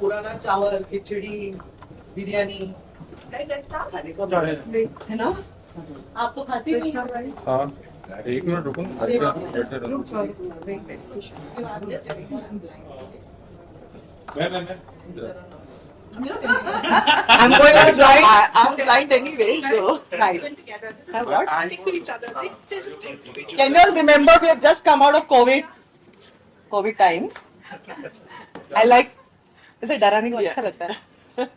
पुराना चावल खिचड़ी बिरयानी खाने का मन है ना। आप तो खाते नहीं हो भाई। हाँ, एक मिनट रुको ना, बैठे रहो। मैं I'm going on blind. I'm blind anyway, so nice. Have what? Can you all remember we have just come out of COVID times. I like. इसे डराने को अच्छा लगता है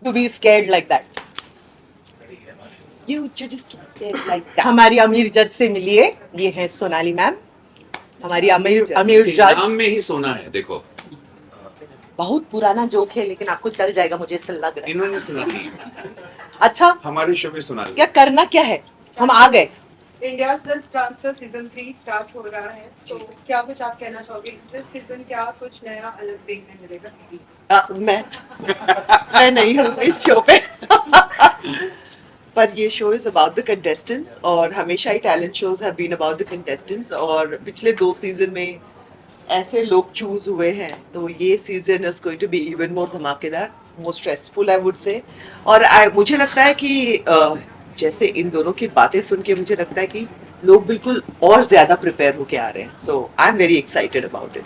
to be scared like that. You just scared like that. हमारी अमीर जज से मिलिए, ये है सोनाली मैम, हमारी अमीर जज। नाम में ही सोना है, देखो बहुत पुराना जोक है लेकिन आपको चल जाएगा, मुझे ऐसा लग रहा है। इन्होंने सुना थी अच्छा, हमारे शो में सुना क्या करना क्या है, हम आ गए। India's best dancer season 3 start हो रहा है, तो क्या कुछ आप कहना चाहोगे इस सीजन, क्या कुछ नया अलग देखने मिलेगा? मैं नहीं हूँ इस शो पे पर ये show is about the contestants और हमेशा ही talent shows have been about the contestants और पिछले 2 सीजन में ऐसे लोग चूज हुए हैं, तो ये season is going to be even more धमाकेदार, more stressful I would say. और मुझे लगता है कि जैसे इन दोनों की बातें सुन के मुझे लगता है कि लोग बिल्कुल और ज्यादा प्रिपेयर होके आ रहे हैं, so I am very excited about it.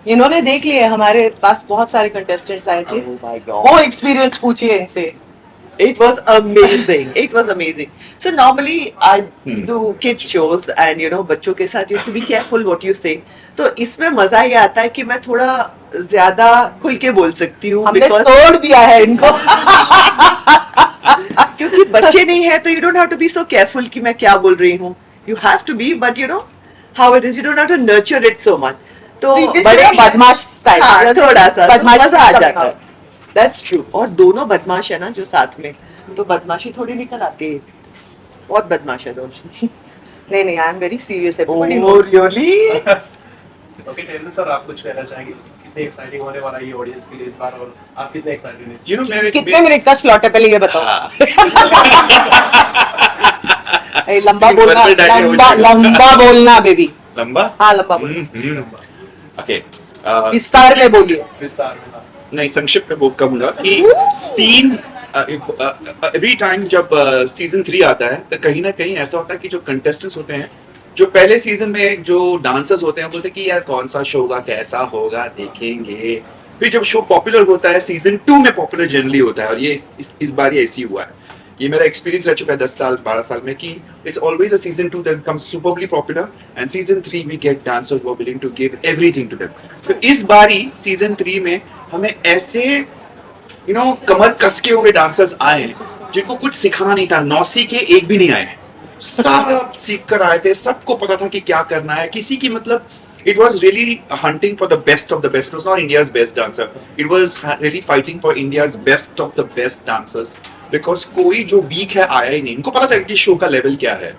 इन्होंने देख लिया, हमारे पास बहुत सारे कंटेस्टेंट्स आए थे, वो एक्सपीरियंस पूछिए इनसे। It was amazing. It was amazing. So normally I do kids shows and you know बच्चों के साथ you have to be careful what you say. तो इसमें मजा ये आता है कि मैं थोड़ा ज्यादा खुल के बोल सकती हूँ। हमने तोड़ दिया है इनको क्योंकि बच्चे नहीं है तो you don't have to be so careful कि मैं क्या बोल रही हूँ। You have to be, but you know how it is. You don't have to nurture it so much. तो बड़े बदमाश स्टाइल, थोड़ा सा बदमाश आ जाता है। That's true. और दोनों बदमाश है ना जो साथ में, तो बदमाशी थोड़ी निकल आती है। बहुत बदमाश है दोनों। नहीं नहीं, आई एम वेरी सीरियस है। Oh really? Okay Taylor sir, आप कुछ कहना चाहेंगे? कितने एक्साइटिंग होने वाला है ये ऑडियंस के लिए इस बार, और आप कितने एक्साइटेड हैं? You know, मेरे कितने मिनट का स्लॉट है पहले ये बताओ। लंबा बोलना, लंबा बोलना बेबी। लंबा? हाँ लंबा बोलना। ओके, विस्तार में बोलिए। विस्तार में हाँ। नहीं, संक्षिप्त में कहूंगा कि एवरी टाइम जब सीजन 3 आता है तो कहीं ना कहीं ऐसा होता है कि जो कंटेस्टेंट्स होते हैं, जो पहले सीजन में जो डांसर्स होते हैं, बोलते हैं कि यार कौन सा शो होगा, कैसा होगा, देखेंगे। फिर जब शो पॉपुलर होता है, सीजन 2 में पॉपुलर जनरली होता है, और ये इस बार ये ऐसी हुआ है। ये मेरा एक्सपीरियंस रह चुका है 10 साल 12 साल में कि it's always a season 2 that becomes superbly popular and season 3 we get dancers who are willing to give everything to them. तो इस बारी सीजन 3 में हमें ऐसे कमर कसके हुए डांसर्स आए जिनको कुछ सिखाना नहीं था, 9 सीखे एक भी नहीं आए, सब सीख कर आए थे, सबको पता था कि क्या करना है। किसी की मतलब it was really hunting for the best of the best. It was not India's best dancer. It was really fighting for India's best of the best dancers. Because कोई जो weak है आया ही नहीं, इनको पता था कि शो का लेवल क्या है।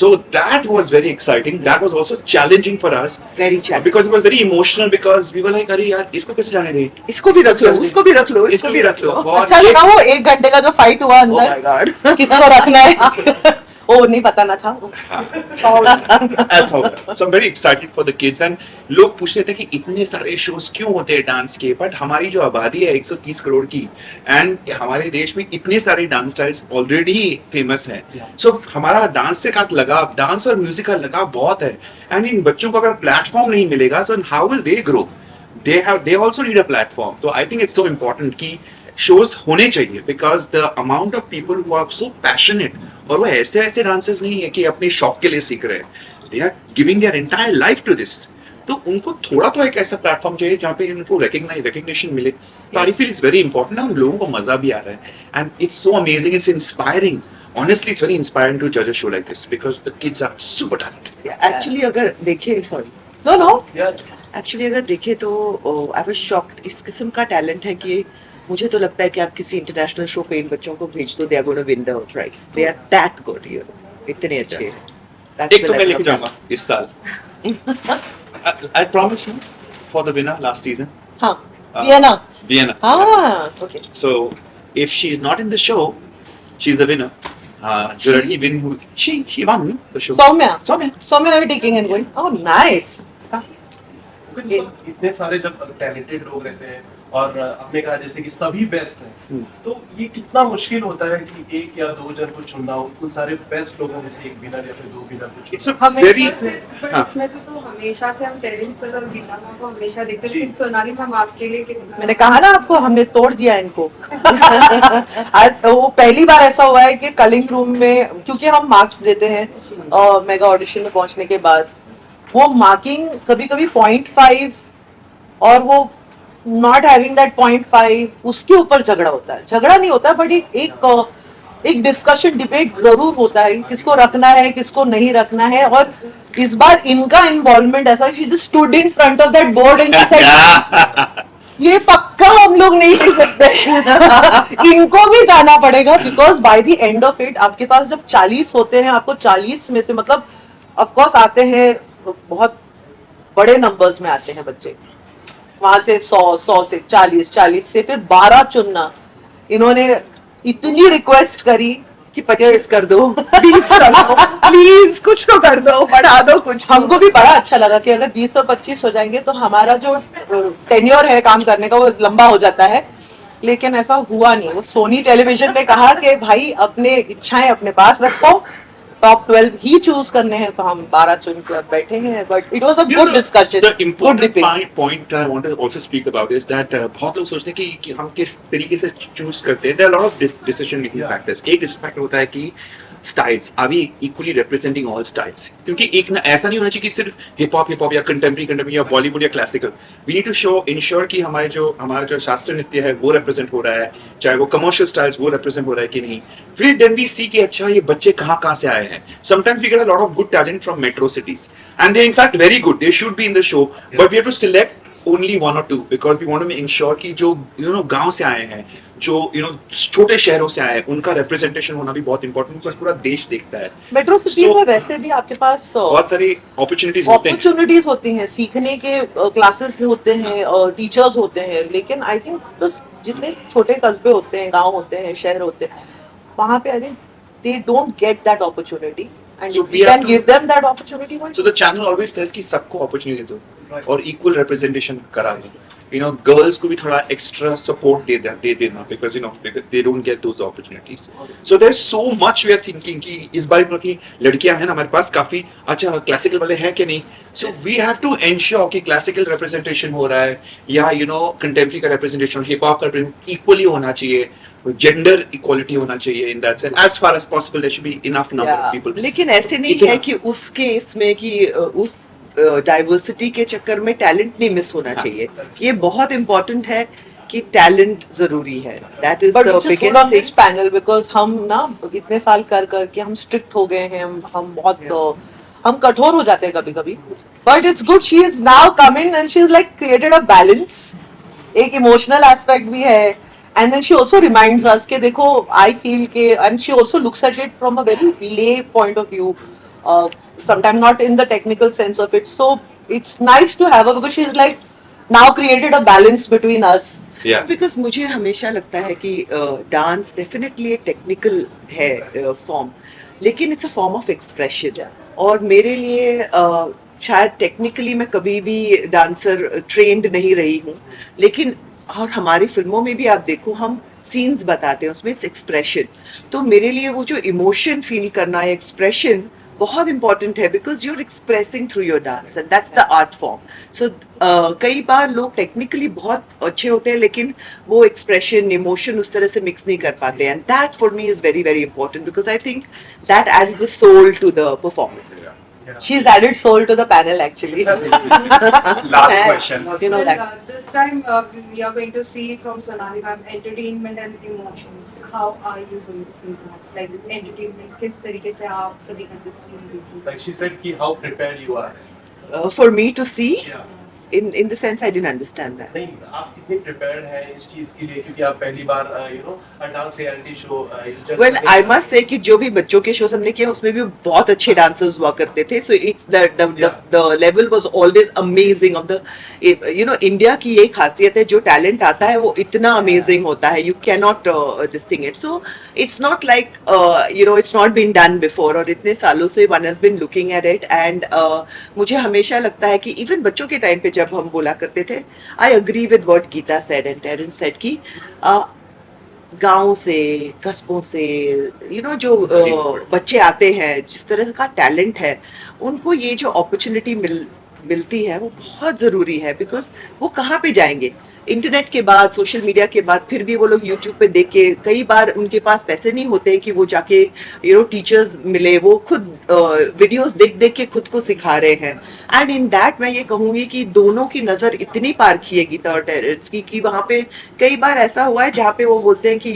So that was very exciting. That was also challenging for us. Very challenging. Because it was very emotional. Because we were like, अरे यार इसको कैसे जाने दें? इसको भी रख लो, उसको भी रख लो, इसको भी रख लो। अच्छा लगा वो 1 घंटे का जो फाइट हुआ अंदर। Oh my God. किसको रखना है? ओ नहीं पता ना था। ऐसा होगा। So I'm very excited for the kids and लोग पूछते थे कि इतने सारे शोज क्यों होते हैं डांस के, बट हमारी जो आबादी है 130 करोड़ की एंड हमारे देश में इतने सारे डांस स्टाइल्स ऑलरेडी फेमस हैं, सो हमारा डांस से का लगाव, डांस और म्यूजिक का लगाव बहुत है। एंड इन बच्चों को अगर प्लेटफॉर्म नहीं मिलेगा तो how will they grow? they also need a platform. So I think it's so important कि शोज होने चाहिए because the amount of people who are so passionate, और वो ऐसे ऐसे डांसर्स नहीं है कि अपने शौक के लिए सीख रहे हैं, they are giving their entire life to this. तो उनको थोड़ा तो एक ऐसा प्लेटफॉर्म चाहिए जहाँ पे उनको रिकग्निशन मिले। तो I feel it's very important, और लोगों को मजा भी आ रहा है and it's so amazing, it's inspiring. Honestly, it's very inspiring to judge a show like this because the kids are super talented. Actually अगर देखे, sorry, no actually अगर देखे तो I was shocked। इस किस्म का टैलेंट है कि मुझे तो लगता है कि आप किसी इंटरनेशनल शो पे इन बच्चों को भेज दो, they are going to win the prize. They are that good, you know. इतने अच्छे। एक तो मैं लेके जाऊंगा इस साल। I promise you for the winner last season. हाँ, Vienna. हाँ, okay. So if she is not in the show, she's the winner. जो लड़की win हुई, she won the show. Saumya are taking and going. Oh, nice. इतने सारे जब talented लोग रहते हैं और आपने कहा जैसे कि सभी बेस्ट हैं, तो ये कितना मुश्किल होता है कि एक या दो जन को चुनना हो, उन सारे बेस्ट लोगों में से एक विनर या फिर दो विनर को इट्स चुनना? अ वेरी हमेशा से but हाँ। इसमें तो हमेशा से हम टेरेंस सर और गीता मैम को हमेशा देखते हैं, जी। लेकिन सोनाली मैम आपके लिए कितना मैंने कहा ना आपको, हमने तोड़ दिया इनको। आज वो पहली बार ऐसा हुआ है कि कलिंग रूम में, क्योंकि हम मार्क्स देते हैं मेगा ऑडिशन में पहुंचने के बाद, वो मार्किंग कभी कभी 0.5 और वो नॉट हैविंग दैट 0.5, उसके ऊपर झगड़ा होता है। झगड़ा नहीं होता बट एक डिस्कशन डिबेट जरूर होता है, किसको रखना है किसको नहीं रखना है। और इस बार इनका इन्वॉल्वमेंट ऐसा, she just stood in front of that board and ये पक्का हम लोग नहीं ले सकते। इनको भी जाना पड़ेगा, because by the end of it आपके पास जब 40 होते हैं, आपको 40 में से मतलब ऑफ कोर्स आते हैं, बहुत बड़े नंबर्स में आते हैं बच्चे, वहां से 100 से 40 से फिर 12 चुनना। इन्होंने इतनी रिक्वेस्ट करी कि 25 कर दो, 20 कर दो, प्लीज कुछ तो कर दो, बढ़ा दो कुछ तो। हमको भी बड़ा अच्छा लगा कि अगर 20 और 25 हो जाएंगे तो हमारा जो टेन्योर है काम करने का वो लंबा हो जाता है। लेकिन ऐसा हुआ नहीं। वो सोनी टेलीविजन ने कहा कि भाई अपने इच्छाएं अपने पास रखो, टॉप 12 ही चूज करने हैं, तो हम 12 चुन के अब बैठे हैं। But it was a good discussion, The good important debate. point I want to also speak about is that बहुत लोग सोचते हैं कि हम किस तरीके से चूज करते हैं। There are a lot of decision making factors. एक decision factor होता है कि styles, are we equally representing all styles? क्योंकि एक ना ऐसा नहीं होना चाहिए कि सिर्फ हिप हॉप या कंटेम्प्रेरी या बॉलीवुड या classical. We need to show ensure कि हमारा जो शास्त्रीय नृत्य है वो रिप्रेजेंट हो रहा है, चाहे वो कमर्शियल स्टाइल्स वो रिप्रेजेंट हो रहा है कि नहीं। फिर देन वी सी कि अच्छा ये बच्चे कहाँ से आए हैं। Sometimes we get a lot of good talent from metro cities and they in fact very good, they should be in the show, but we have to select only one or two because we want to ensure कि जो गांव से आए हैं, जो छोटे शहरों से आए हैं, उनका रिप्रेजेंटेशन होना भी बहुत इंपॉर्टेंट, बिकॉज पूरा देश देखता है। मेट्रो सिटी So, में वैसे भी आपके पास बहुत सारी अपॉर्चुनिटीज होते हैं। अपॉर्चुनिटीज होती हैं, सीखने के क्लासेस होते हैं और टीचर्स होते हैं। लेकिन आई थिंक तो जितने छोटे कस्बे होते हैं, गांव होते हैं, शहर होते हैं, वहां पे I think they don't get that opportunity and So we we have can to- give them that opportunity. So the channel always says कि सबको अपॉर्चुनिटी दो और इक्वल रिप्रेजेंटेशन करा दो। गर्ल्स को भी थोड़ा एक्स्ट्रा सपोर्ट दे देना, because they don't get those opportunities. So there's so much we are thinking कि इस बार की लड़कियां हैं ना हमारे पास काफी, अच्छा क्लासिकल वाले हैं कि नहीं। So we have to ensure कि क्लासिकल रिप्रेजेंटेशन हो रहा है या कंटेम्प्रेरी का रिप्रेजेंटेशन, हिप हॉप का इक्वली होना चाहिए, जेंडर इक्वालिटी होना चाहिए। In that sense as far as possible there should be enough number of people. लेकिन ऐसे नहीं इतना- है कि उस केस में कि उस डाइवर्सिटी के चक्कर में टैलेंट नहीं मिस होना चाहिए। ये बहुत इंपॉर्टेंट है कि टैलेंट जरूरी है। That is the biggest thing. Panel because हम ना इतने साल कर के हम स्ट्रिक्ट हो गए हैं, हम बहुत हम कठोर हो जाते हैं कभी कभी। But it's good, she is now coming and she is like created a balance. एक इमोशनल एस्पेक्ट भी है and then she also reminds us कि देखो आई फील के, and she also looks at it from a very lay point of view, sometimes not in the technical sense of it. So it's nice to have her because she's like now created a balance between us. Yeah. Because मुझे हमेशा लगता है कि dance definitely एक technical है form, लेकिन it's a form of expression. और मेरे लिए शायद टेक्निकली मैं कभी भी डांसर ट्रेंड नहीं रही हूँ, लेकिन और हमारी फिल्मों में भी आप देखो हम सीन्स बताते हैं, उसमें इट्स एक्सप्रेशन। तो मेरे लिए वो जो इमोशन फील करना है, एक्सप्रेशन बहुत इंपॉर्टेंट है, because you are expressing through your dance and that's the art form. So कई बार लोग टेक्निकली बहुत अच्छे होते हैं लेकिन वो एक्सप्रेशन, इमोशन उस तरह से मिक्स नहीं कर पाते, and that for me is very very important because I think that adds the soul to the performance. She's added soul to the panel actually. Last question. You know Well, that. this time we are going to see from Sonali ma'am entertainment and emotions. How are you going to see that? Like entertainment, किस तरीके से आप सभी contestants को देखिए? Like she said कि how prepared you are. For me to see, Yeah. in the sense I didn't understand that. नहीं, आप कितने prepared हैं इस चीज के लिए, क्योंकि आप पहली बार dance reality show Well, I must say कि जो भी बच्चों के शोज हमने किए उसमें भी बहुत अच्छे डांसर्स हुआ करते थे, so it's the level was always amazing of the India की ये खासियत है, जो टैलेंट आता है वो इतना अमेजिंग होता है, you cannot this thing it, so it's not like it's not been done before, और इतने सालों से one has been looking at it, and मुझे हमेशा लगता है कि even बच्चों के टाइम पे जब हम बोला करते थे, I agree with what Geeta said and Terence said कि गांव से, कस्बों से, जो बच्चे आते हैं, जिस तरह का टैलेंट है, उनको ये जो अपॉर्चुनिटी मिलती है वो बहुत ज़रूरी है, बिकॉज वो कहाँ पे जाएंगे? इंटरनेट के बाद, सोशल मीडिया के बाद फिर भी वो लोग यूट्यूब पे देख के, कई बार उनके पास पैसे नहीं होते कि वो जाके टीचर्स मिले, वो खुद वीडियोस देख देख के खुद को सिखा रहे हैं। एंड इन दैट मैं ये कहूँगी कि दोनों की नज़र इतनी पारखी है गीता और टेरेंस की, कि वहाँ पे कई बार ऐसा हुआ है जहाँ पे वो बोलते हैं कि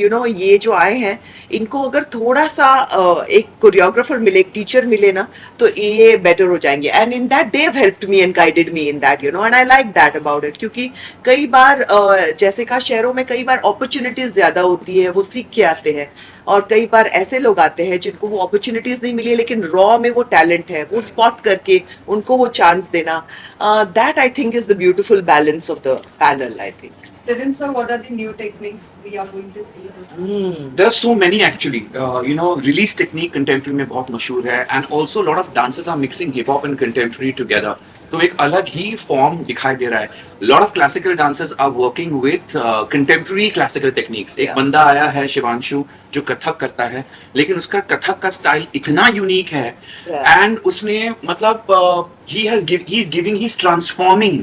ये जो आए हैं, इनको अगर थोड़ा सा एक कोरियोग्राफर मिले, एक टीचर मिले ना, तो ये बेटर हो जाएंगे। And in that they have helped me and guided me in that, and I like that about it, क्योंकि कई बार जैसे कहा, शहरों में कई बार अपॉर्चुनिटीज ज्यादा होती है, वो सीख के आते हैं, और कई बार ऐसे लोग आते हैं जिनको वो अपॉर्चुनिटीज नहीं मिली है, लेकिन रॉ में वो टैलेंट है, वो स्पॉट करके उनको वो चांस देना, that I think is the beautiful balance of the panel, I think. Terence sir, what are the new techniques we are going to see? There are so many actually. Release technique contemporary में बहुत मशहूर है, and also a lot of dancers are mixing hip hop and contemporary together. तो एक अलग ही form दिखाई दे रहा है. Lot of classical dancers are working with contemporary classical techniques. एक बंदा आया है, शिवांशु, जो कथक करता है, लेकिन उसका कथक का स्टाइल इतना यूनिक है, एंड उसने मतलब he's transforming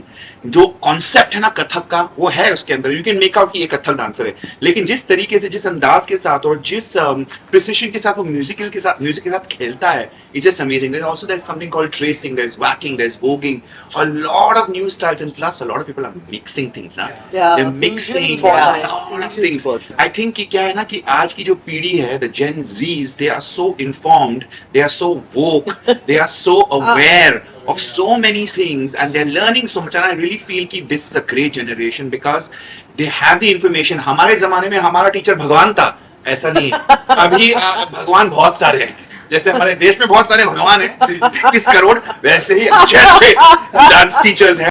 जो कॉन्सेप्ट है ना कथक का, वो है उसके अंदर. यू कैन मेक आउट कि ये कथक डांसर है, लेकिन जिस तरीके से, जिस अंदाज के साथ और जिस प्रिसिशन के साथ वो म्यूजिक के साथ खेलता है, it's just amazing. There's something called tracing, there's whacking, there's voguing, a lot of new styles, and plus a lot of people are mixing things. They're mixing a lot of things. I think कि क्या है ना कि आज की जो पीढ़ी है, the Gen Zs, they are so informed, they are so woke, they are so aware of so many things, and they're learning so much, and I really feel कि this is a great generation because they have the information. हमारे जमाने में हमारा teacher भगवान था, ऐसा नहीं है. अभी भगवान बहुत सारे हैं, जैसे हमारे देश में बहुत सारे भगवान हैं 33 करोड़, वैसे ही अच्छे डांस टीचर्स हैं.